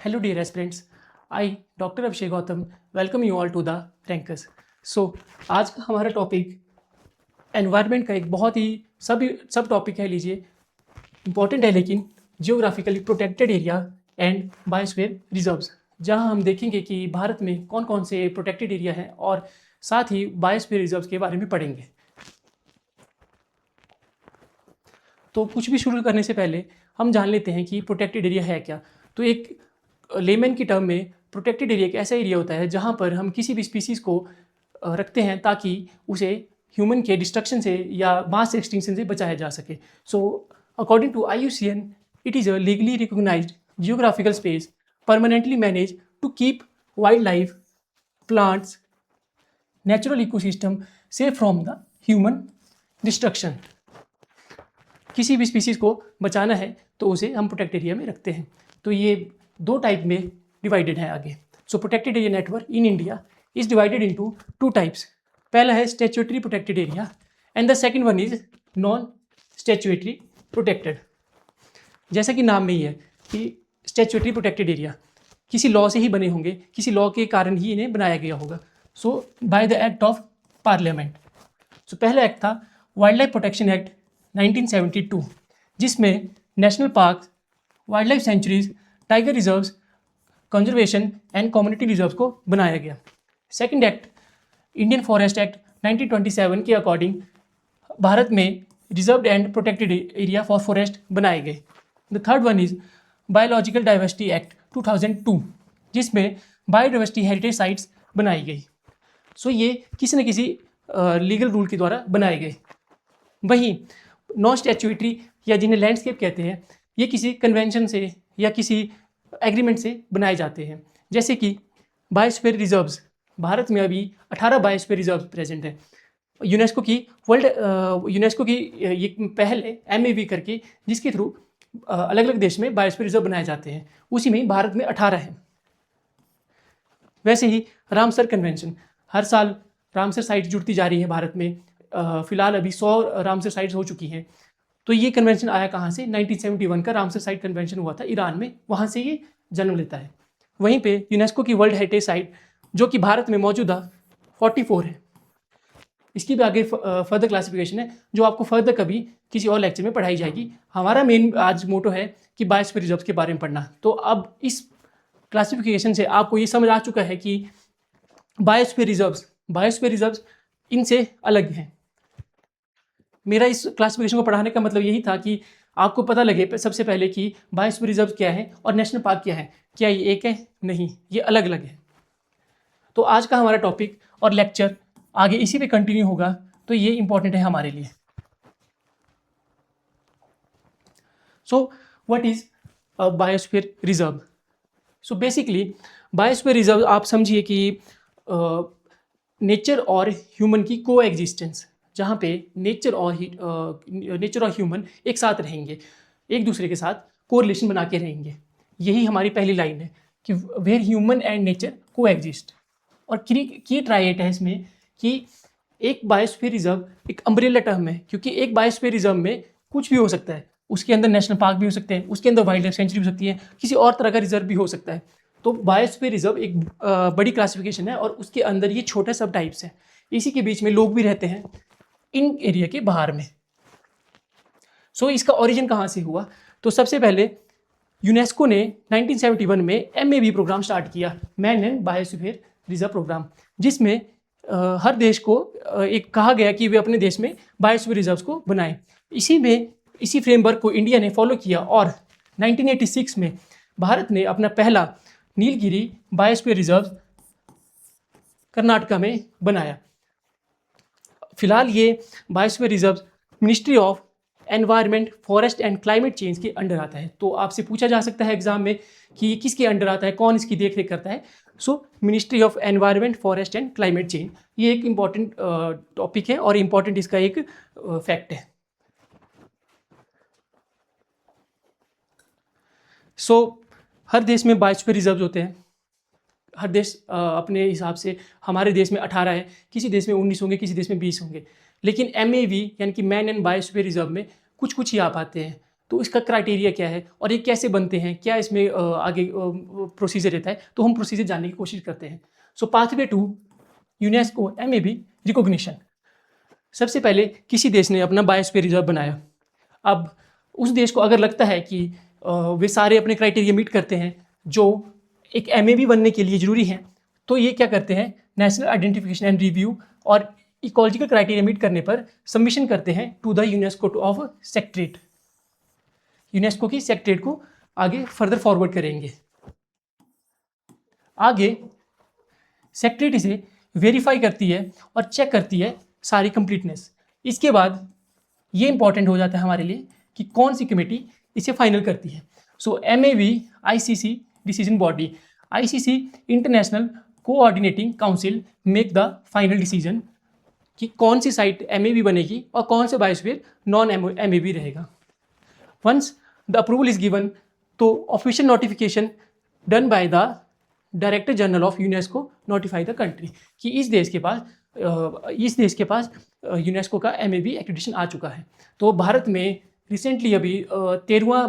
Hello, dear aspirants. I, Dr. Abhishek Gautam, welcome you all to the Rankers. So, आज का हमारा topic environment का एक बहुत ही सब टॉपिक है, लीजिए इम्पॉर्टेंट है, लेकिन geographically protected area and biosphere reserves, जहां हम देखेंगे कि भारत में कौन कौन से प्रोटेक्टेड एरिया हैं और साथ ही बायोस्फीयर रिजर्व्स के बारे में पढ़ेंगे। तो कुछ भी शुरू करने से पहले हम जान लेते हैं कि प्रोटेक्टेड एरिया है क्या। तो एक लेमन की टर्म में प्रोटेक्टेड एरिया एक ऐसा एरिया होता है जहाँ पर हम किसी भी स्पीसीज़ को रखते हैं ताकि उसे ह्यूमन के डिस्ट्रक्शन से या मास एक्सटिंक्शन से बचाया जा सके। So according to IUCN, it is a legally recognised geographical space permanently manage to keep wildlife, plants, natural ecosystem safe from the human destruction. किसी भी स्पीसीज़ को बचाना है तो उसे हम प्रोटेक्टेड एरिया में रखते हैं। तो ये दो टाइप में डिवाइडेड है आगे। So protected area network in India is divided into two types. पहला है statutory protected area and the second one is non statutory protected. जैसा कि नाम में ही है कि स्टैट्यूटरी प्रोटेक्टेड एरिया किसी लॉ से ही बने होंगे, किसी लॉ के कारण ही इन्हें बनाया गया होगा। So by the act of parliament. So पहला एक्ट था वाइल्ड लाइफ प्रोटेक्शन एक्ट 1972, जिसमें national park, wildlife sanctuaries, tiger reserves, conservation and community reserves को बनाया गया। Second act Indian forest act 1927 के अकॉर्डिंग भारत में reserved and protected area for forest बनाए गए। The third one is biological diversity act 2002, जिसमें biodiversity heritage sites बनाई गई। सो ये किसी न किसी लीगल रूल के द्वारा बनाए गए। वहीं नॉन स्टैट्यूटरी या जिन्हें लैंडस्केप कहते हैं, ये किसी कन्वेंशन से या किसी एग्रीमेंट से बनाए जाते हैं। जैसे कि बायोस्फीयर रिजर्व्स, भारत में अभी 18 बायोस्फीयर रिजर्व प्रेजेंट है। यूनेस्को की ये पहल है MAB करके, जिसके थ्रू अलग अलग देश में बायोस्फीयर रिजर्व बनाए जाते हैं। उसी में भारत में 18 हैं। वैसे ही रामसर कन्वेंशन, हर साल रामसर साइट जुड़ती जा रही है भारत में। फिलहाल अभी 100 रामसर साइट्स हो चुकी हैं। तो ये कन्वेंशन आया कहाँ से? 1971 का रामसर साइट कन्वेंशन हुआ था ईरान में, वहाँ से ये जन्म लेता है। वहीं पे यूनेस्को की वर्ल्ड हेरिटेज साइट, जो कि भारत में मौजूदा 44 है। इसकी भी आगे फर्दर क्लासिफिकेशन है, जो आपको फर्दर कभी किसी और लेक्चर में पढ़ाई जाएगी। हमारा मेन आज मोटो है कि बायोस्फीयर रिजर्व्स के बारे में पढ़ना। तो अब इस क्लासिफिकेशन से आपको ये समझ आ चुका है कि बायोस्फीयर रिजर्व्स इनसे अलग हैं। मेरा इस क्लासिफिकेशन को पढ़ाने का मतलब यही था कि आपको पता लगे सबसे पहले कि बायोस्फीयर रिजर्व क्या है और नेशनल पार्क क्या है। क्या ये एक है? नहीं, ये अलग अलग है। तो आज का हमारा टॉपिक और लेक्चर आगे इसी पे कंटिन्यू होगा, तो ये इंपॉर्टेंट है हमारे लिए। So what is a biosphere reserve? So basically biosphere reserve आप समझिए कि नेचर और ह्यूमन की को एग्जिस्टेंस, जहाँ पे नेचर और ह्यूमन एक साथ रहेंगे, एक दूसरे के साथ कोरिलेशन बना के रहेंगे। यही हमारी पहली लाइन है कि वेयर ह्यूमन एंड नेचर को एग्जिस्ट। और की ट्राइएट है इसमें कि एक बायोस्फीयर रिजर्व एक अम्ब्रेला टर्म है, क्योंकि एक बायोस्फीयर रिजर्व में कुछ भी हो सकता है। उसके अंदर नेशनल पार्क भी हो सकते हैं, उसके अंदर वाइल्ड लाइफ सेंचुरी भी हो सकती है, किसी और तरह का रिजर्व भी हो सकता है। तो बायोस्फीयर रिजर्व एक बड़ी क्लासिफिकेशन है और उसके अंदर ये छोटे सब टाइप्स हैं। इसी के बीच में लोग भी रहते हैं इन एरिया के बाहर में। सो इसका ओरिजिन कहाँ से हुआ? तो सबसे पहले यूनेस्को ने 1971 में MAB प्रोग्राम स्टार्ट किया, man and biosphere reserve programme, जिसमें हर देश को एक कहा गया कि वे अपने देश में बायोस्फीयर रिजर्व्स को बनाएं। इसी फ्रेमवर्क को इंडिया ने फॉलो किया और 1986 में भारत ने अपना पहला नीलगिरी बायोस्फीयर रिजर्व कर्नाटका में बनाया। फिलहाल ये biosphere reserve ministry of environment, forest and climate change के अंडर आता है। तो आपसे पूछा जा सकता है एग्जाम में कि किसके अंडर आता है, कौन इसकी देखरेख करता है। सो ministry of environment, forest and climate change, ये एक इम्पॉर्टेंट टॉपिक है और इम्पॉर्टेंट इसका एक फैक्ट है। सो हर देश में बायोस्फीयर रिजर्व होते हैं। हर देश अपने हिसाब से, हमारे देश में 18 है, किसी देश में 19 होंगे, किसी देश में 20 होंगे। लेकिन MAB यानी कि मैन एंड बायोस्फीयर रिजर्व में कुछ ही आ पाते हैं। तो इसका क्राइटेरिया क्या है और ये कैसे बनते हैं, क्या इसमें आगे प्रोसीजर रहता है, तो हम प्रोसीजर जानने की कोशिश करते हैं। So pathway to UNESCO MAB recognition. सबसे पहले किसी देश ने अपना बायोस्फीयर रिजर्व बनाया। अब उस देश को अगर लगता है कि वे सारे अपने क्राइटेरिया मीट करते हैं जो एक MAB बनने के लिए ज़रूरी हैं, तो ये क्या करते हैं, नेशनल आइडेंटिफिकेशन एंड रिव्यू और इकोलॉजिकल क्राइटेरिया मीट करने पर सबमिशन करते हैं to the UNESCO of secretariat. UNESCO की सेक्रेटरीट को आगे फर्दर फॉरवर्ड करेंगे। आगे सेक्रेटरीट इसे वेरीफाई करती है और चेक करती है सारी कंप्लीटनेस। इसके बाद ये इंपॉर्टेंट हो जाता है हमारे लिए कि कौन सी कमेटी इसे फाइनल करती है। So MAB ICC decision body, ICC international coordinating council make the final decision कि कौन सी साइट MAB बनेगी और कौन से बायोस्फीयर नॉन MAB रहेगा। Once the approval is given, तो official notification done by the director general of UNESCO notify the country कि इस देश के पास यूनेस्को का MAB एक्रेडिटेशन आ चुका है। तो भारत में रिसेंटली अभी 13वां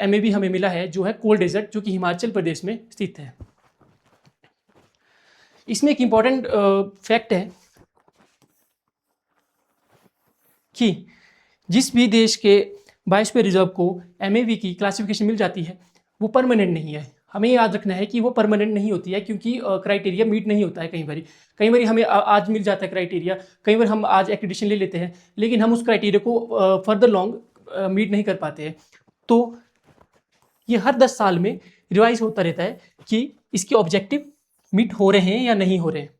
MAB हमें मिला है, जो है कोल्ड डेजर्ट, जो कि हिमाचल प्रदेश में स्थित है। इसमें एक इम्पॉर्टेंट फैक्ट है कि जिस भी देश के बायोस्फीयर रिजर्व को MAB की क्लासिफिकेशन मिल जाती है वो परमानेंट नहीं है। हमें याद रखना है कि वो परमानेंट नहीं होती है, क्योंकि क्राइटेरिया मीट नहीं होता है। कई बार हमें आज मिल जाता है क्राइटेरिया, कई बार हम आज एक्रेडिटेशन ले लेते हैं, लेकिन हम उस क्राइटेरिया को फर्दर लॉन्ग मीट नहीं कर पाते हैं। तो ये हर 10 साल में रिवाइज होता रहता है कि इसके ऑब्जेक्टिव मीट हो रहे हैं या नहीं हो रहे हैं।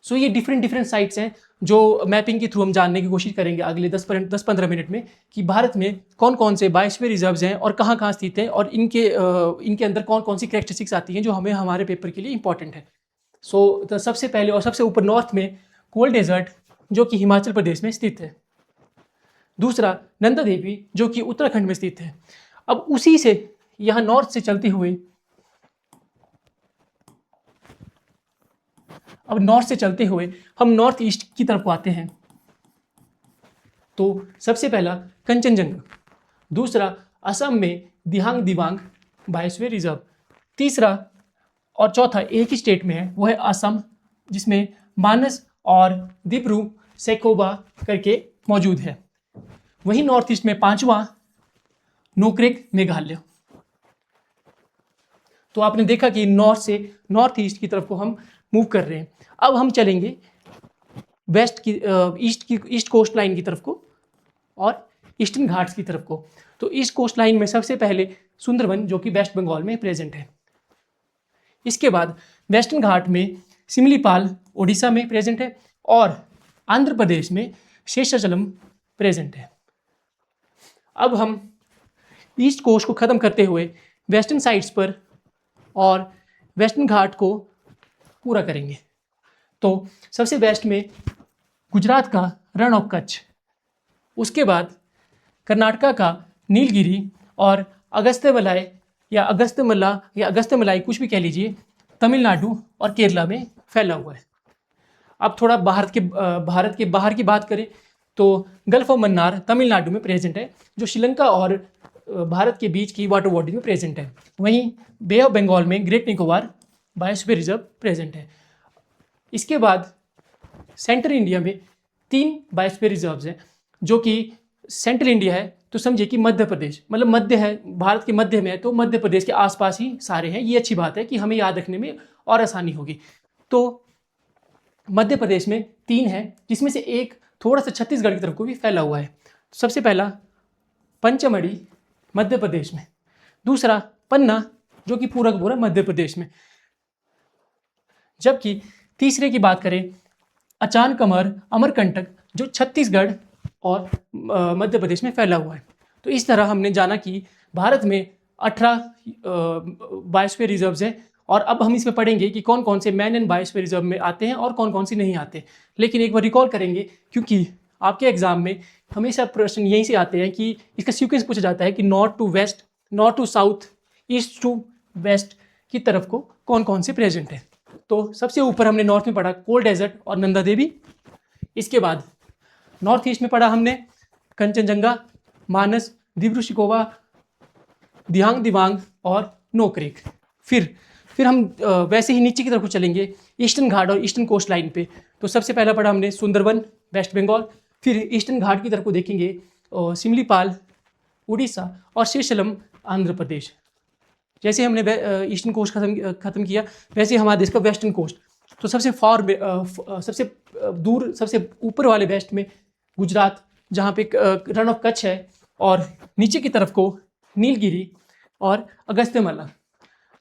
सो ये डिफरेंट साइट्स हैं जो मैपिंग के थ्रू हम जानने की कोशिश करेंगे अगले 10-15 मिनट में कि भारत में कौन कौन से बायोस्फीयर रिजर्व्स हैं और कहाँ स्थित हैं और इनके अंदर कौन कौन सी कैरेक्टरिस्टिक्स आती हैं जो हमें हमारे पेपर के लिए इंपॉर्टेंट है। तो सबसे पहले और सबसे ऊपर नॉर्थ में कोल्ड डेजर्ट, जो कि हिमाचल प्रदेश में स्थित है। दूसरा नंदा देवी, जो कि उत्तराखंड में स्थित है। अब उसी से यहाँ नॉर्थ से चलते हुए हम नॉर्थ ईस्ट की तरफ आते हैं। तो सबसे पहला कंचनजंगा, दूसरा असम में दिहांग दिबांग बायोस्फीयर रिजर्व, तीसरा और चौथा एक ही स्टेट में है, वो है असम, जिसमें मानस और दिब्रू सैखोवा करके मौजूद है। वहीं नॉर्थ ईस्ट में पांचवा नोक्रेक मेघालय। तो आपने देखा कि नॉर्थ से नॉर्थ ईस्ट की तरफ को हम मूव कर रहे हैं। अब हम चलेंगे ईस्ट कोस्ट लाइन की तरफ को और ईस्टर्न घाट्स की तरफ को। तो ईस्ट कोस्ट लाइन में सबसे पहले सुंदरवन, जो कि वेस्ट बंगाल में प्रेजेंट है। इसके बाद वेस्टर्न घाट में सिमलीपाल ओडिशा में प्रेजेंट है और आंध्र प्रदेश में शेषाचलम प्रेजेंट है। अब हम ईस्ट कोस्ट को ख़त्म करते हुए वेस्टर्न साइड्स पर और वेस्टर्न घाट को पूरा करेंगे। तो सबसे वेस्ट में गुजरात का रण ऑफ कच्छ, उसके बाद कर्नाटका का नीलगिरी और अगस्त्यमलाई या अगस्त्यमलाई कुछ भी कह लीजिए, तमिलनाडु और केरला में फैला हुआ है। अब थोड़ा भारत के बाहर की बात करें तो गल्फ ऑफ मन्नार तमिलनाडु में प्रेजेंट है, जो श्रीलंका और भारत के बीच की वाटर बॉडी में प्रेजेंट है। वहीं बे ऑफ बंगाल में great Nicobar biosphere reserve present है। इसके बाद सेंट्रल इंडिया में 3 बायोस्फीयर रिजर्व्स हैं, जो कि सेंट्रल इंडिया है तो समझिए कि मध्य प्रदेश, मतलब मध्य है, भारत के मध्य में है, तो मध्य प्रदेश के आसपास ही सारे हैं। ये अच्छी बात है कि हमें याद रखने में और आसानी होगी। तो मध्य प्रदेश में 3 है, जिसमें से एक थोड़ा सा छत्तीसगढ़ की तरफ को भी फैला हुआ है। सबसे पहला पंचमढ़ी मध्य प्रदेश में, दूसरा पन्ना, जो कि पूरा का पूरा मध्य प्रदेश में, जबकि तीसरे की बात करें अचानकमर अमरकंटक, जो छत्तीसगढ़ और मध्य प्रदेश में फैला हुआ है। तो इस तरह हमने जाना कि भारत में 18 बायोस्फीयर रिजर्व्स हैं और अब हम इसमें पढ़ेंगे कि कौन कौन से मैन एंड बायोस्फीयर रिजर्व में आते हैं और कौन कौन से नहीं आते। लेकिन एक बार रिकॉल करेंगे, क्योंकि आपके एग्जाम में हमेशा प्रश्न यहीं से आते हैं कि इसका सीक्वेंस पूछा जाता है कि north to west, north to south, east to west की तरफ को कौन कौन से प्रेजेंट है। तो सबसे ऊपर हमने नॉर्थ में पढ़ा कोल्ड डेजर्ट और नंदा देवी। इसके बाद नॉर्थ ईस्ट में पढ़ा हमने कंचनजंगा, मानस, डिब्रू सैखोवा, दिहांग दिबांग और नोकरेक। फिर हम वैसे ही नीचे की तरफ चलेंगे ईस्टर्न घाट और ईस्टर्न कोस्ट लाइन पे। तो सबसे पहला पढ़ा हमने सुंदरबन वेस्ट बंगाल, फिर ईस्टर्न घाट की तरफ को देखेंगे सिमलीपाल उड़ीसा और शेषलम आंध्र प्रदेश। जैसे हमने ईस्टर्न कोस्ट खत्म किया, वैसे हमारे देश का वेस्टर्न कोस्ट। तो सबसे दूर सबसे ऊपर वाले वेस्ट में गुजरात, जहाँ पे रण ऑफ कच्छ है, और नीचे की तरफ को नीलगिरी और अगस्त्यमाला।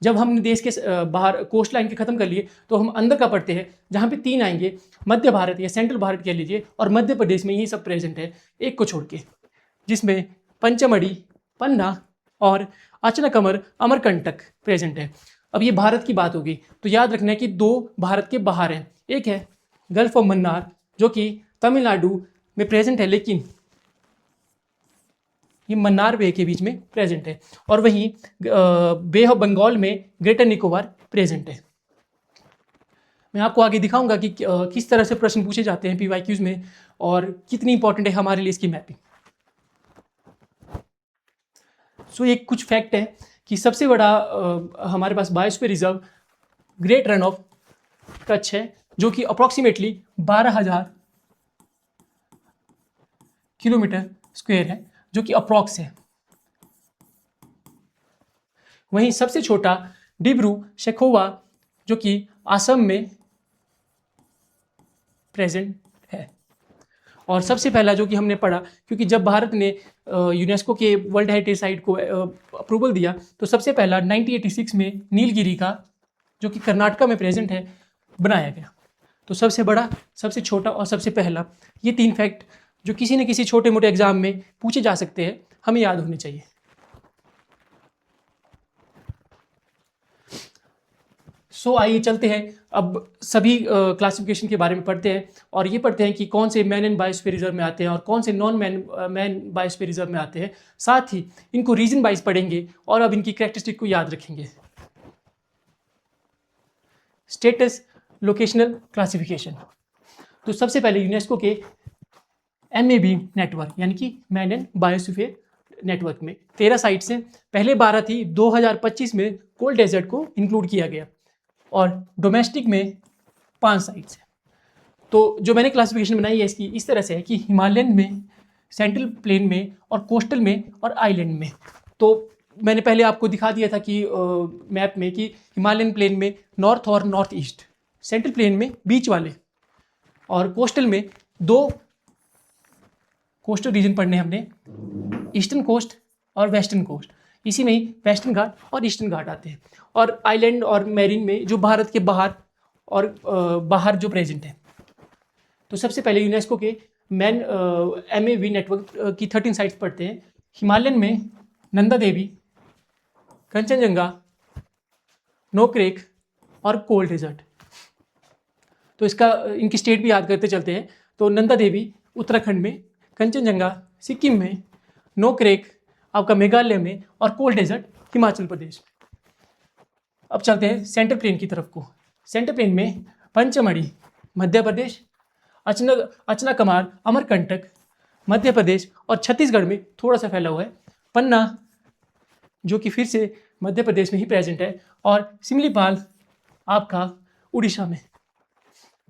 जब हमने देश के बाहर कोस्ट लाइन के खत्म कर लिए तो हम अंदर का पढ़ते हैं, जहाँ पे 3 आएंगे, मध्य भारत या सेंट्रल भारत कह लीजिए, और मध्य प्रदेश में ये सब प्रेजेंट है एक को छोड़ के, जिसमें पंचमढ़ी, पन्ना और अचनाकमर अमरकंटक प्रेजेंट है। अब ये भारत की बात होगी तो याद रखना है कि 2 भारत के बाहर हैं। एक है गल्फ ऑफ मन्नार जो कि तमिलनाडु में प्रेजेंट है, लेकिन ये मन्नार बे के बीच में प्रेजेंट है, और वहीं बे ऑफ बंगाल में ग्रेटर निकोबार प्रेजेंट है। मैं आपको आगे दिखाऊंगा कि किस तरह से प्रश्न पूछे जाते हैं पीवाईक्यूज में और कितनी इंपॉर्टेंट है हमारे लिए इसकी मैपिंग। सो ये कुछ फैक्ट है कि सबसे बड़ा हमारे पास biosphere reserve Great Rann of Kutch है, जो कि अप्रॉक्सीमेटली 12,000 किलोमीटर स्क्वायर है, जो कि अप्रॉक्स है। वहीं सबसे छोटा डिब्रू सैखोवा जो कि असम में प्रेजेंट है। और सबसे पहला जो कि हमने पढ़ा, क्योंकि जब भारत ने यूनेस्को के वर्ल्ड हेरिटेज साइट को अप्रूवल दिया तो सबसे पहला 1986 में नीलगिरी का, जो कि कर्नाटका में प्रेजेंट है, बनाया गया। तो सबसे बड़ा, सबसे छोटा और सबसे पहला, ये 3 फैक्ट जो किसी न किसी छोटे मोटे एग्जाम में पूछे जा सकते हैं, हमें याद होने चाहिए। सो आइए चलते हैं, अब सभी क्लासिफिकेशन के बारे में पढ़ते हैं, और ये पढ़ते हैं कि कौन से मैन एंड बायोस्फीयर रिजर्व में आते हैं और कौन से नॉन मैन बायोस्फीयर रिजर्व में आते हैं। साथ ही इनको रीजन वाइज पढ़ेंगे और अब इनकी कैरेक्टरिस्टिक को याद रखेंगे। Status locational classification. तो सबसे पहले यूनेस्को के MAB नेटवर्क, यानी कि मैन एंड बायोस्फीयर नेटवर्क में 13 साइट्स हैं। पहले 12 थी, 2025 में कोल्ड डेजर्ट को इंक्लूड किया गया, और डोमेस्टिक में 5 साइट्स हैं। तो जो मैंने क्लासिफिकेशन बनाई है इसकी इस तरह से है कि हिमालयन में, सेंट्रल प्लेन में, और कोस्टल में, और आइलैंड में। तो मैंने पहले आपको दिखा दिया था कि मैप में कि हिमालयन प्लेन में नॉर्थ और नॉर्थ ईस्ट, सेंट्रल प्लेन में बीच वाले, और कोस्टल में 2 कोस्टल रीजन पढ़ने हमने, ईस्टर्न कोस्ट और वेस्टर्न कोस्ट। इसी में ही वेस्टर्न घाट और ईस्टर्न घाट आते हैं, और आइलैंड और मैरीन में जो भारत के बाहर और बाहर जो प्रेजेंट है। तो सबसे पहले यूनेस्को के मैन MAB नेटवर्क की 13 साइट्स पढ़ते हैं। हिमालयन में नंदा देवी, कंचनजंगा, नोकरेक और कोल्ड डेजर्ट। तो इनकी स्टेट भी याद करते चलते हैं। तो नंदा देवी उत्तराखंड में, कंचनजंगा सिक्किम में, नोकरेक आपका मेघालय में, और कोल्ड डेजर्ट हिमाचल प्रदेश में। अब चलते हैं सेंट्रल प्लेन की तरफ को। सेंट्रल प्लेन में पंचमढ़ी मध्य प्रदेश, अचनाकमार अमरकंटक मध्य प्रदेश, और छत्तीसगढ़ में थोड़ा सा फैला हुआ है पन्ना, जो कि फिर से मध्य प्रदेश में ही प्रेजेंट है, और सिमलीपाल आपका उड़ीसा में।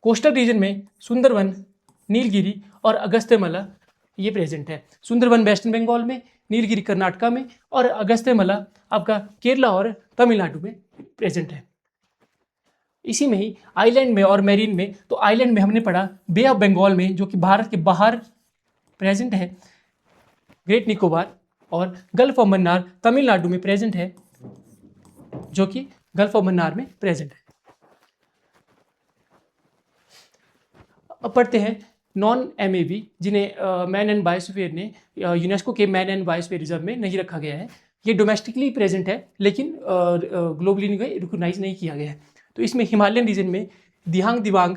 कोस्टल रीजन में सुंदरबन, नीलगिरी और अगस्त्यमाला ये प्रेजेंट है। सुंदरबन वेस्टर्न बंगाल में, नीलगिरी कर्नाटका में, और अगस्त्यमाला आपका केरला और तमिलनाडु में प्रेजेंट है। इसी में ही आइलैंड में और मैरीन में, तो आइलैंड में हमने पढ़ा बे ऑफ बंगाल में, जो कि भारत के बाहर प्रेजेंट है, ग्रेट निकोबार, और गल्फ ऑफ मन्नार तमिलनाडु में प्रेजेंट है, जो कि गल्फ ऑफ मन्नार में प्रेजेंट है। अब पढ़ते हैं नॉन MAB, जिन्हें मैन एंड बायोस्फीयर ने यूनेस्को के मैन एंड बायोस्फीयर रिजर्व में नहीं रखा गया है। ये डोमेस्टिकली प्रेजेंट है, लेकिन ग्लोबली रिकॉग्नाइज नहीं किया गया है। तो इसमें हिमालयन रीजन में दिहांग दिबांग,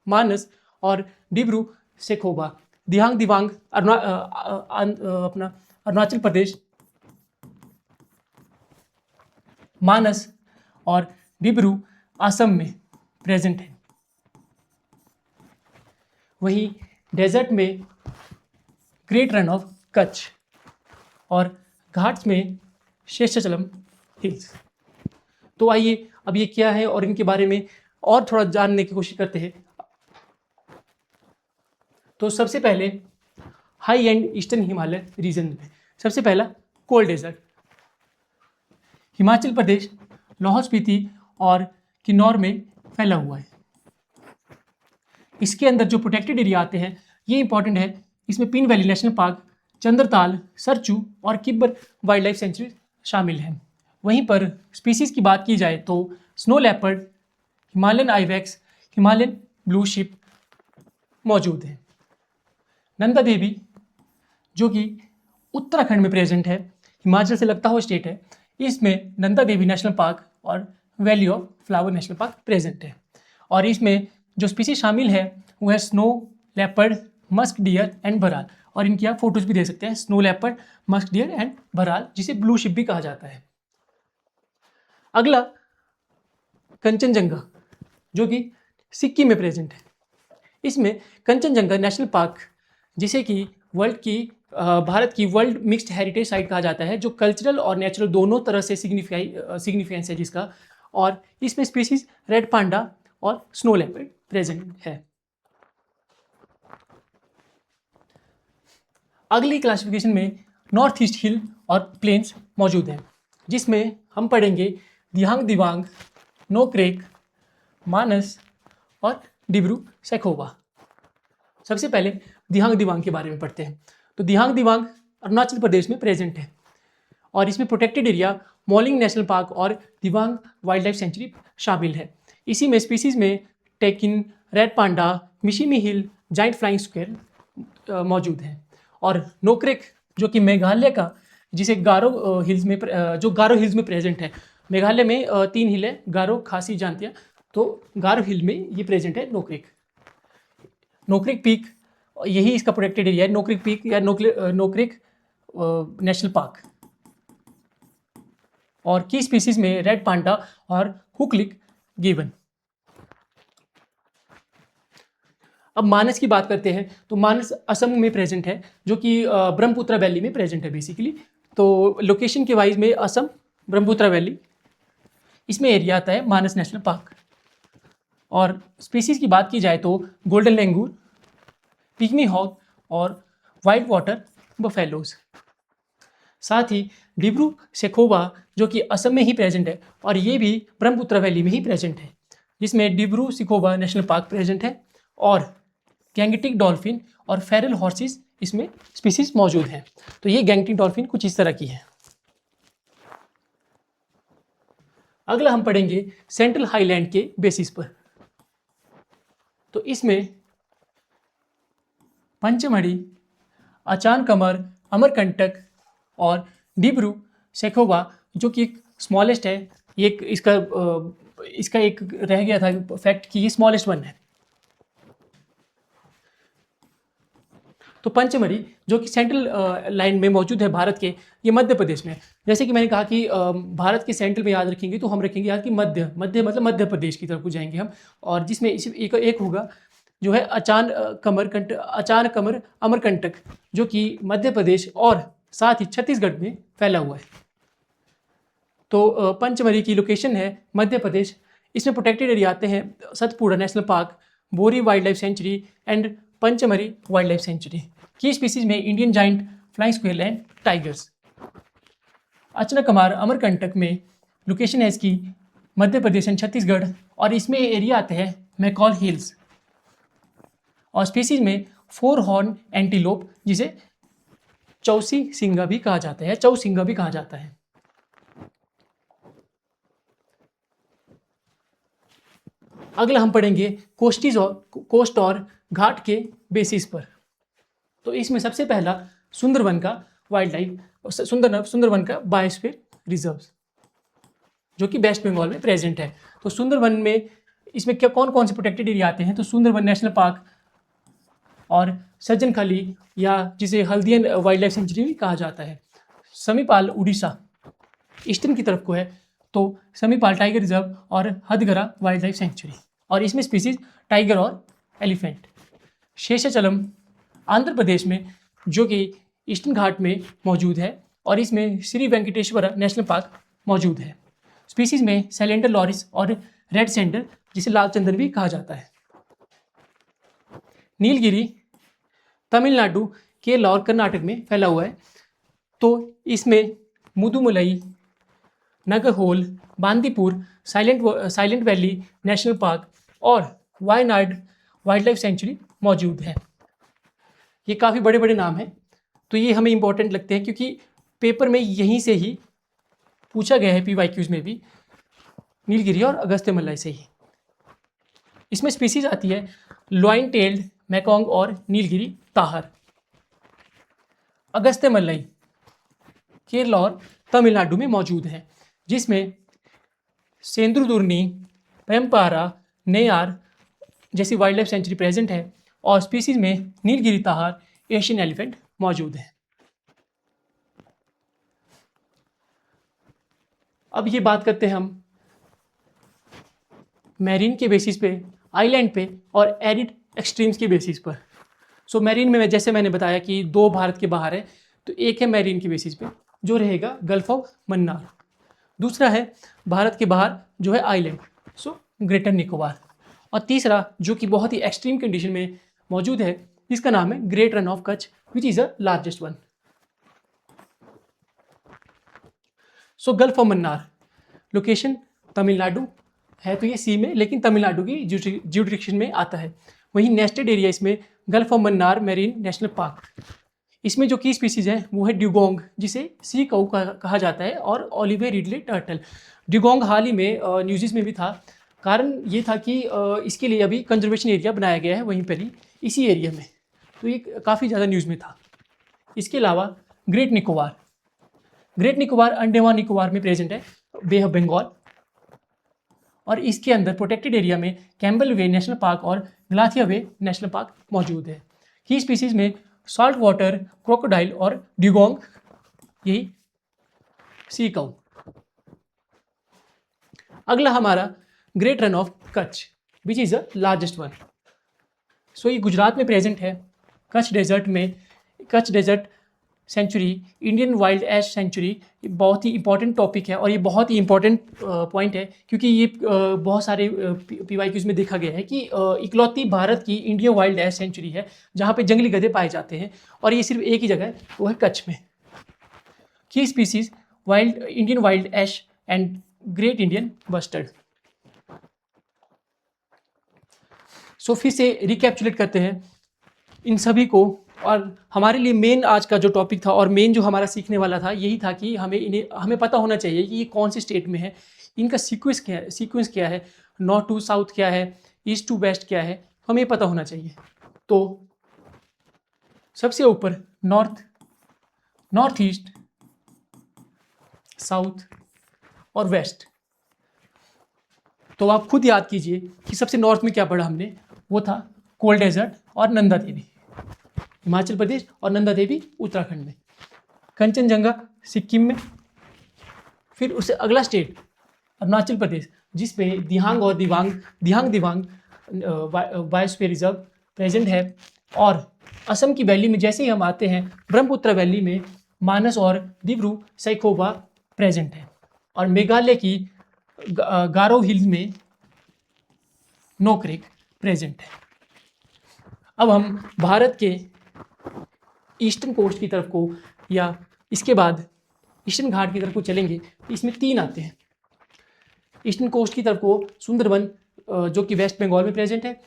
मानस और डिब्रू सैखोवा। दिहांग दिबांग अपना अरुणाचल प्रदेश, मानस और डिब्रू असम में प्रेजेंट है। वहीं डेजर्ट में ग्रेट रन ऑफ कच्छ और घाट्स में शेषाचलम हिल्स। तो आइए अब ये क्या है और इनके बारे में और थोड़ा जानने की कोशिश करते हैं। तो सबसे पहले high and eastern Himalaya region में सबसे पहला कोल्ड डेजर्ट, हिमाचल प्रदेश, लाहौल स्पीति और किन्नौर में फैला हुआ है। इसके अंदर जो प्रोटेक्टेड एरिया आते हैं ये इंपॉर्टेंट है। इसमें pin valley national park, Chandratal, Sarchu और किब्बर वाइल्ड लाइफ सेंचुरी शामिल हैं। वहीं पर स्पीसीज की बात की जाए तो snow leopard, Himalayan ibex, Himalayan blue sheep मौजूद है। नंदा देवी जो कि उत्तराखंड में प्रेजेंट है, हिमाचल से लगता हुआ स्टेट है, इसमें नंदा देवी नेशनल पार्क और valley of flower national park present है। और इसमें जो स्पीसीज शामिल है वो है snow leopard, musk deer and Baral. और इनकी आप फोटोज भी दे सकते हैं, snow leopard, musk deer and Baral, जिसे ब्लू शिप भी कहा जाता है। अगला कंचनजंगा जो कि सिक्किम में प्रेजेंट है। इसमें कंचनजंगा नेशनल पार्क, जिसे कि भारत की वर्ल्ड मिक्स्ड हेरिटेज साइट कहा जाता है, जो कल्चरल और नेचुरल दोनों तरह से सिग्निफिकेंस है जिसका। और इसमें स्पीसीज रेड पांडा और स्नो लेपर्ड प्रेजेंट है। अगली क्लासिफिकेशन में नॉर्थ ईस्ट हिल और प्लेन्स मौजूद हैं, जिसमें हम पढ़ेंगे दिहांग दिवांग, नोक्रेक, मानस और डिब्रू सैखोवा। सबसे पहले दिहांग दिवांग के बारे में पढ़ते हैं। तो दिहांग दिवांग अरुणाचल प्रदेश में प्रेजेंट है और इसमें protected area Mouling national park और दिवांग वाइल्ड लाइफ सेंचुरी शामिल है। इसी में स्पीसीज में टेकिन, रेड पांडा, मिशिमी हिल, जाइंट फ्लाइंग स्क्वेयर मौजूद हैं। और नोक्रेक जो कि मेघालय का, जिसे गारो हिल्स में प्रेजेंट है। मेघालय में 3 हिल है, गारो, खासी, जांतिया। तो गारो हिल में ये प्रेजेंट है नोक्रेक। नोक्रेक पीक, यही इसका प्रोटेक्टेड एरिया है, नोक्रेक पीक या नोक्रेक नेशनल पार्क। और की स्पीसीज में रेड पांडा और हुकलिक गिवन। अब मानस की बात करते हैं। तो मानस असम में प्रेजेंट है, जो कि ब्रह्मपुत्र वैली में प्रेजेंट है बेसिकली। तो लोकेशन के वाइज में असम, ब्रह्मपुत्र वैली, इसमें एरिया आता है मानस नेशनल पार्क। और स्पीसीज की बात की जाए तो गोल्डन लैंगूर, पिग्मी हॉग और वाइट वाटर बफेलोज। साथ ही डिब्रू सैखोवा जो कि असम में ही प्रेजेंट है और ये भी ब्रह्मपुत्र वैली में ही प्रेजेंट है, जिसमें Dibru Saikhowa national park present है। और गैंगटिक डॉल्फिन और फेरल हॉर्सेस इसमें स्पीसीज मौजूद हैं। तो ये गैंगटिक डॉल्फिन कुछ इस तरह की है। अगला हम पढ़ेंगे सेंट्रल हाईलैंड के बेसिस पर। तो इसमें पंचमढ़ी, अचान कमर, अमरकंटक और डिब्रू सैखोवा जो कि एक स्मॉलेस्ट है। एक इसका एक रह गया था फैक्ट कि ये स्मॉलेस्ट वन है। तो पंचमढ़ी जो कि सेंट्रल लाइन में मौजूद है भारत के, ये मध्य प्रदेश में। जैसे कि मैंने कहा कि भारत के सेंट्रल में याद रखेंगे तो हम रखेंगे याद कि मध्य मतलब मध्य प्रदेश की तरफ को जाएंगे हम। और जिसमें एक होगा जो है अचान कमर अमरकंटक, जो कि मध्य प्रदेश और साथ ही छत्तीसगढ़ में फैला हुआ है। तो पंचमढ़ी की लोकेशन है मध्य प्रदेश। इसमें प्रोटेक्टेड एरिया आते हैं Satpura national park, Bori wildlife sanctuary and Pachmarhi wildlife sanctuary. की स्पीसीज में Indian giant flying squirrel and tigers. Achanakmar Amarkantak में लोकेशन है इसकी मध्य प्रदेश एंड छत्तीसगढ़ और इसमें एरिया आते हैं मैकॉल हिल्स। और स्पीसीज में 4 हॉर्न एंटीलोप, जिसे चौसी सिंगा भी कहा जाता है, चौसिंगा भी कहा जाता है। अगला हम पढ़ेंगे कोस्ट और घाट के बेसिस पर। तो इसमें सबसे पहला सुंदरवन का वाइल्ड लाइफ, सुंदरवन का बायोस्फीयर रिजर्व, जो कि वेस्ट बंगाल में प्रेजेंट है। तो सुंदरवन में इसमें क्या कौन कौन से प्रोटेक्टेड एरिया आते हैं? तो सुंदरवन नेशनल पार्क और सज्जन खाली, या जिसे हल्दियन वाइल्ड लाइफ सेंचुरी भी कहा जाता है। समीपाल उड़ीसा ईस्टर्न की तरफ को है, तो समीपाल टाइगर रिजर्व और हथगरा वाइल्ड लाइफ सेंचुरी। और इसमें स्पीसीज टाइगर और एलिफेंट। शेषाचलम आंध्र प्रदेश में जो कि ईस्टर्न घाट में मौजूद है और इसमें श्री वेंकटेश्वर नेशनल पार्क मौजूद है। स्पीसीज में सैलेंडर लॉरिस और रेड सेंडर, जिसे लाल चंदन भी कहा जाता है। नीलगिरी तमिलनाडु, केरला और कर्नाटक में फैला हुआ है। तो इसमें Mudumalai, Nagarhole, Bandipur, Silent valley national park और वायनाड वाइल्ड लाइफ सेंचुरी मौजूद है। ये काफ़ी बड़े बड़े नाम हैं, तो ये हमें इंपॉर्टेंट लगते हैं क्योंकि पेपर में यहीं से ही पूछा गया है, PYQs में भी, नीलगिरी और अगस्त्यमलई से ही। इसमें स्पीसीज आती है लॉइन टेल्ड मैकोंग और नीलगिरी ताहर। अगस्त्यमलई केरला और तमिलनाडु में मौजूद है, जिसमें सेंद्रुदुर्नी, पेम्पारा, नेयार जैसी वाइल्ड लाइफ सेंचुरी प्रेजेंट है और स्पीसीज में नीलगिरी ताहर, एशियन एलिफेंट मौजूद है। अब ये बात करते हैं हम मैरीन के बेसिस पे, आइलैंड पे और एरिड एक्सट्रीम्स के बेसिस पर। सो मैरीन में जैसे मैंने बताया कि 2 भारत के बाहर है, तो एक है मैरीन के बेसिस पे जो रहेगा गल्फ ऑफ मन्नार, दूसरा है भारत के बाहर जो है आइलैंड, सो ग्रेटर निकोबार, और तीसरा जो कि बहुत ही एक्सट्रीम कंडीशन में मौजूद है, इसका नाम है great Rann of Kutch, which is the largest one. So gulf of Mannar location Tamil Nadu है, तो ये सी में, लेकिन तमिलनाडु की ज्यूरिडिक्शन में आता है। वहीं नेस्टेड एरिया इसमें gulf of Mannar marine national park. इसमें जो की स्पीसीज है वो है ड्यूगोंग, जिसे सी काऊ कहा जाता है, और ओलिवे रिडले टर्टल। ड्यूगोंग हाल ही में न्यूज़ में भी था। कारण ये था कि इसके लिए अभी कंजर्वेशन एरिया बनाया गया है वहीं पर ही, इसी एरिया में, तो ये काफ़ी ज़्यादा न्यूज़ में था। इसके अलावा ग्रेट निकोबार, ग्रेट निकोबार अंडमान निकोबार में प्रेजेंट है, बे ऑफ बंगाल, और इसके अंदर प्रोटेक्टेड एरिया में कैम्बल वे नेशनल पार्क और ग्लाथिया वे नेशनल पार्क मौजूद है। की स्पीसीज में सॉल्ट वाटर क्रोकोडाइल और ड्यूगोंग, यही सी काऊ। अगला हमारा Great Rann of Kutch, which is the largest one. So ये गुजरात में प्रेजेंट है, कच्छ डेजर्ट में। Kutch desert sanctuary, Indian wild ass sanctuary, बहुत ही इंपॉर्टेंट टॉपिक है और ये बहुत ही इंपॉर्टेंट पॉइंट है, क्योंकि ये बहुत सारे PYQs में देखा गया है कि इकलौती भारत की इंडियन वाइल्ड एश सेंचुरी है जहाँ पे जंगली गधे पाए जाते हैं, और ये सिर्फ एक ही जगह है, वो है कच्छ में। की species Indian wild ass and great Indian bustard. So फिर से रिकैप्चुलेट करते हैं इन सभी को, और हमारे लिए मेन आज का जो टॉपिक था और मेन जो हमारा सीखने वाला था यही था कि हमें पता होना चाहिए कि ये कौन से स्टेट में है, इनका सीक्वेंस क्या है, नॉर्थ टू साउथ क्या है, ईस्ट टू वेस्ट क्या है, हमें पता होना चाहिए। तो सबसे ऊपर नॉर्थ ईस्ट, साउथ और वेस्ट। तो आप खुद याद कीजिए कि सबसे नॉर्थ में क्या पढ़ा हमने, वो था कोल्ड डेजर्ट और नंदा देवी हिमाचल प्रदेश और नंदा देवी उत्तराखंड में, कंचनजंगा सिक्किम में, फिर उससे अगला स्टेट अरुणाचल प्रदेश जिसपे दिहांग और दिवांग बायोस्फीयर रिजर्व प्रेजेंट है, और असम की वैली में जैसे ही हम आते हैं ब्रह्मपुत्र वैली में मानस और दिब्रू सैखोवा प्रेजेंट है, और मेघालय की गारो हिल्स में नोक्रेक प्रेजेंट है। अब हम भारत के ईस्टर्न कोस्ट की तरफ को या इसके बाद ईस्टर्न घाट की तरफ को चलेंगे, इसमें 3 आते हैं। ईस्टर्न कोस्ट की तरफ को सुंदरबन जो कि वेस्ट बंगाल में प्रेजेंट है,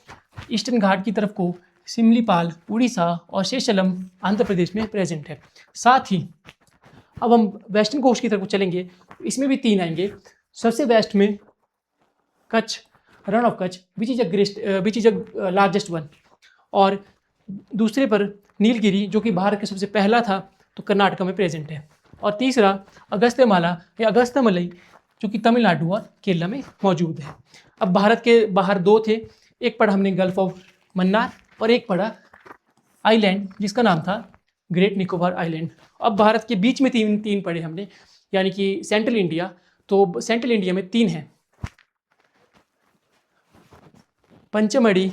ईस्टर्न घाट की तरफ को सिमलीपाल उड़ीसा और शेषलम आंध्र प्रदेश में प्रेजेंट है। साथ ही अब हम वेस्टर्न कोस्ट की तरफ को चलेंगे, इसमें भी 3 आएंगे। सबसे वेस्ट में Kutch, run of Kutch, which is a largest one, और दूसरे पर नीलगिरी जो कि भारत का सबसे पहला था, तो कर्नाटक में प्रेजेंट है, और तीसरा अगस्त्यमाला या अगस्त्यमलई जो कि तमिलनाडु और केरला में मौजूद है। अब भारत के बाहर 2 थे, एक पढ़ा हमने गल्फ ऑफ मन्नार और एक पढ़ा आइलैंड जिसका नाम था ग्रेट निकोबार आइलैंड। अब भारत के बीच में तीन पढ़े हमने, यानी कि सेंट्रल इंडिया। तो सेंट्रल इंडिया में 3 हैं, पंचमढ़ी,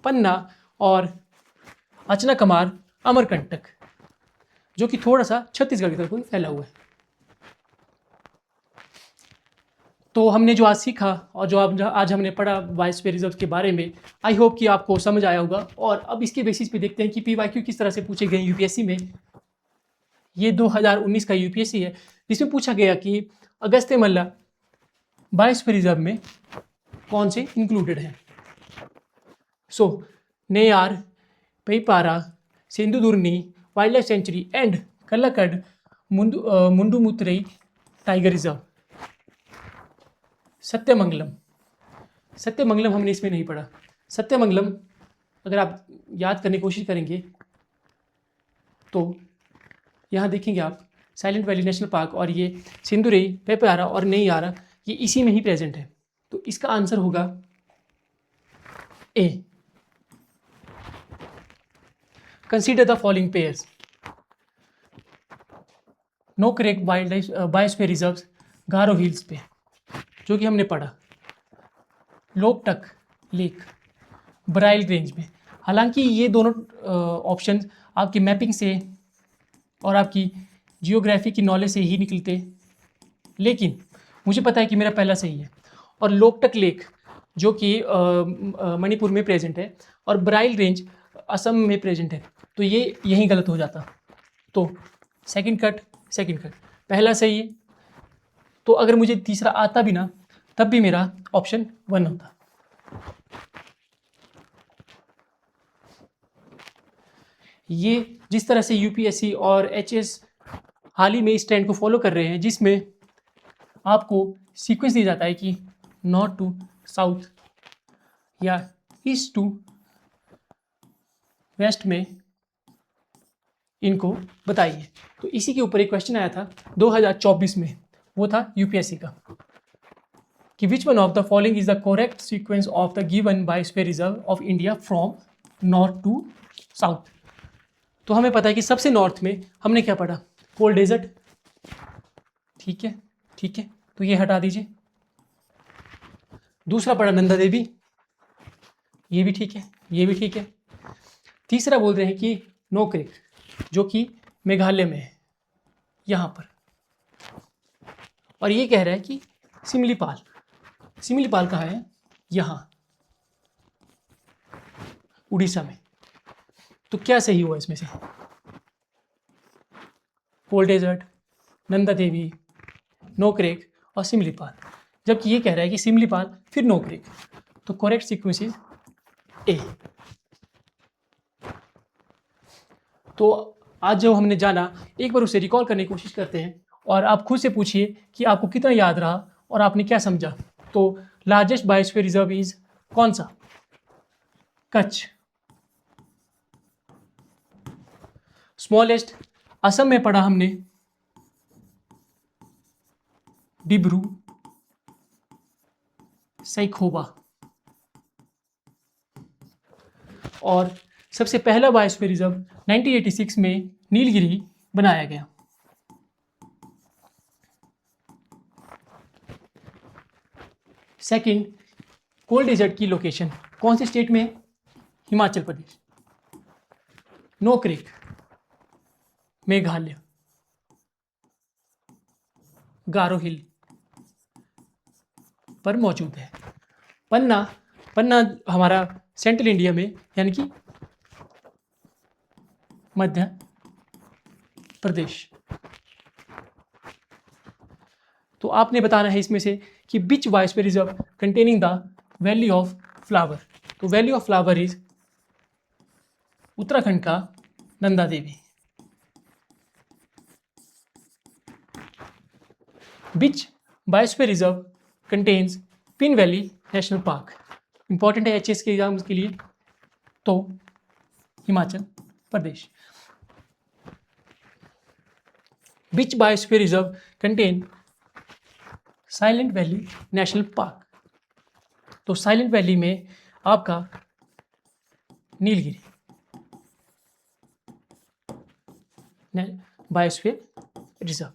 पन्ना और अचनाकमार, अमरकंटक। जो कि थोड़ा सा छत्तीसगढ़ की तरफ फैला हुआ है। तो हमने जो आज सीखा और जो आज हमने पढ़ा बायोस्फीयर रिजर्व के बारे में, आई होप कि आपको समझ आया होगा। और अब इसके बेसिस पे देखते हैं कि PYQ किस तरह से पूछे गए यूपीएससी में। ये 2019 का यूपीएससी है, जिसमें पूछा गया कि अगस्त्य मल्ला बायोस्फीयर रिजर्व में कौन से इंक्लूडेड हैं। So Neyyar, Peppara, Shendurney wildlife sanctuary and Kalakad Mundanthurai tiger reserve. Sathyamangalam हमने इसमें नहीं पढ़ा। सत्यमंगलम अगर आप याद करने की कोशिश करेंगे तो यहाँ देखेंगे आप साइलेंट वैली नेशनल पार्क, और ये सिंधुरई, पेपारा और नेयारा ये इसी में ही प्रेजेंट है। तो इसका आंसर होगा A. Consider the following pairs. Nokrek wildlife biosphere reserve Garo hills पे, जो कि हमने पढ़ा। लोकटक लेक ब्राइल रेंज में। हालांकि ये दोनों ऑप्शन आपकी मैपिंग से और आपकी जियोग्राफी की नॉलेज से ही निकलते, लेकिन मुझे पता है कि मेरा पहला सही है। और लोकटक लेक जो कि मणिपुर में प्रेजेंट है, और ब्राइल रेंज असम में प्रेजेंट है, तो ये यहीं गलत हो जाता। तो सेकंड कट, पहला सही है। तो अगर मुझे तीसरा आता भी ना, तब भी मेरा ऑप्शन 1 होता। ये जिस तरह से यूपीएससी और एचएस हाल ही में इस ट्रेंड को फॉलो कर रहे हैं, जिसमें आपको सीक्वेंस दिया जाता है कि नॉर्थ टू साउथ या ईस्ट टू वेस्ट में इनको बताइए। तो इसी के ऊपर एक क्वेश्चन आया था 2024 में, वो था यूपीएससी का कि which one of the following is the correct sequence of the given biosphere reserve of India from north to south. तो हमें पता है कि सबसे नॉर्थ में हमने क्या पढ़ा, कोल्ड डेजर्ट। ठीक है, तो ये हटा दीजिए। दूसरा पढ़ा नंदा देवी, ये भी ठीक है। तीसरा बोल रहे हैं कि नोकरेक, जो कि मेघालय में है, यहाँ पर। और ये कह रहा है कि सिमलीपाल कहाँ है, यहाँ उड़ीसा में। तो क्या सही हुआ इसमें से, कोल्ड डेजर्ट, नंदा देवी, नोकरेक और सिमलीपाल, जबकि ये कह रहा है कि सिमलीपाल फिर नोकरेक। तो करेक्ट सीक्वेंस इज ए। तो आज जो हमने जाना, एक बार उसे रिकॉल करने की कोशिश करते हैं, और आप खुद से पूछिए कि आपको कितना याद रहा और आपने क्या समझा। तो लार्जेस्ट बायोस्फीयर रिजर्व इज कौन सा, कच्छ। स्मॉलेस्ट असम में पढ़ा हमने डिब्रू सैखोवा। और सबसे पहला बायोस्फीयर रिजर्व 1986 में नीलगिरी बनाया गया। सेकंड, कोल्ड डेजर्ट की लोकेशन कौन से स्टेट में है, हिमाचल प्रदेश। नोकरेक मेघालय, गारो हिल पर मौजूद है। पन्ना हमारा सेंट्रल इंडिया में, यानी कि मध्य प्रदेश। तो आपने बताना है इसमें से कि which biosphere reserve containing the valley of flower. तो valley of flower is Uttarakhand का Nanda Devi. Which biosphere reserve contains pin valley national park. Important है एचएस के एग्जाम्स के लिए। तो Himachal Pradesh. Which biosphere reserve contain silent valley national park. तो silent valley में आपका Nilgiri biosphere reserve.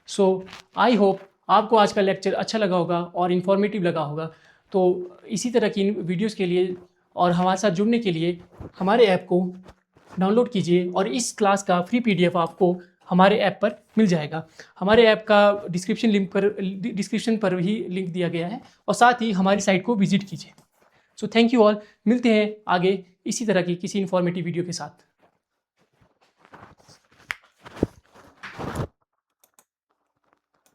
So I hope आपको आज का लेक्चर अच्छा लगा होगा और इन्फॉर्मेटिव लगा होगा। तो इसी तरह की वीडियोस के लिए और हमारे साथ जुड़ने के लिए हमारे ऐप को डाउनलोड कीजिए और इस क्लास का फ्री PDF आपको हमारे ऐप पर मिल जाएगा। हमारे ऐप का डिस्क्रिप्शन पर ही लिंक दिया गया है और साथ ही हमारी साइट को विजिट कीजिए। सो थैंक यू ऑल, मिलते हैं आगे इसी तरह की किसी इन्फॉर्मेटिव वीडियो के साथ।